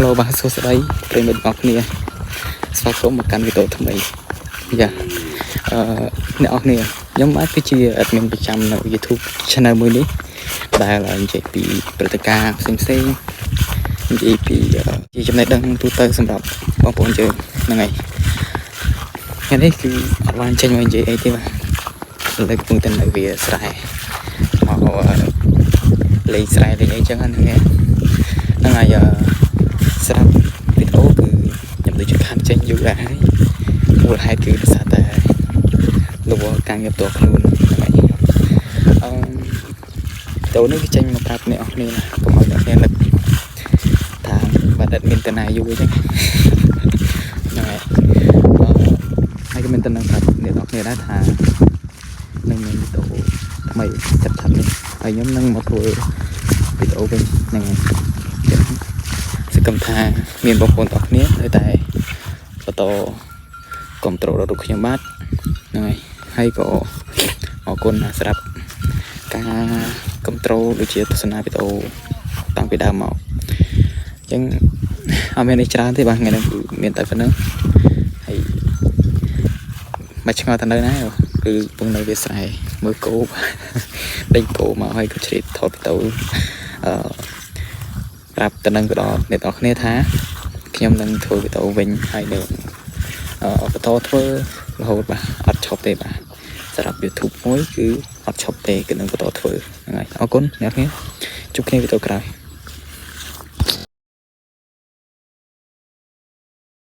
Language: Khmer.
Hello បាទសួស្តីប្រិយមិត្តអ្នកគ្នាស្វាគមន៍មកកាន់វីដេអូថ្មីយ៉ាអ្នកនរគ្នាខ្ញុំបាទគឺជា admin ប្រចាំនៅ YouTube channel មួយនេះដែលនិយាយពីព្រឹត្តិការណ៍ផ្សេងៗនិយាយពីជាចំណេះដឹងទូទៅសម្រាប់បងប្អូនយើងហ្នឹងហើយថ្ងៃនេះគឺអត់បានចេញមកនិយាយអីទេបាទលើកកំពុងតែនៅវាស្រែមកលេងស្រែលេងអីចឹងហ្នឹងហើយស្រាប់វីដេអូគឺខ្ញុំដូចជាខានចេញយូរដែរហើយមូលហេតុគឺដោយសារតែលវការងារផ្ទាល់ខ្លួនហ្នឹងហើយវីដេអូនេះគឺចេញមកប្រាប់អ្នកនរគ្នាកុំឲ្យអ្នកគ្នានឹកថាបាត់អត់មានតណាយូរអញ្ចឹងហ្នឹងហើយក៏មានតនឹងប្រាប់អ្នកនរគ្នាដែរថានឹងមានវីដេអូថ្មីចាប់ថានេះហើយខ្ញុំនឹងមកធ្វើវីដេអូវិញហ្នឹងហើយសកម្មថាមានបងប្អូនទាំងគ្នានៅតែបន្តគ្រប់គ្រងរបស់ខ្ញុំបាទហ្នឹងហើយក៏អរគុណសម្រាប់ការគ្រប់គ្រងដូចជាទស្សនាវីដេអូតាំងពីដើមមកអញ្ចឹងអត់មានអីច្រើនទេបាទថ្ងៃនេះមានតែប៉ុណ្្នឹងហើយមកឆ្ងល់ទៅនៅណាគឺពងនៅវាស្រែមើលគោដេញគោមកហើយក៏ជ្រៀតថតវីដេអូប្រាប់ទៅនឹងទៅដល់អ្នកនរគ្នាថាខ្ញុំនឹងធ្វើវីដេអូវិញហើយនឹងបន្តធ្វើរហូតបាទអត់ឈប់ទេបាទសម្រាប់ YouTube មួយគឺអត់ឈប់ទេគឺនឹងបន្តធ្វើហ្នឹងហើយអរគុណអ្នកនរគ្នាជួបគ្នាវីដេអូក្រោយ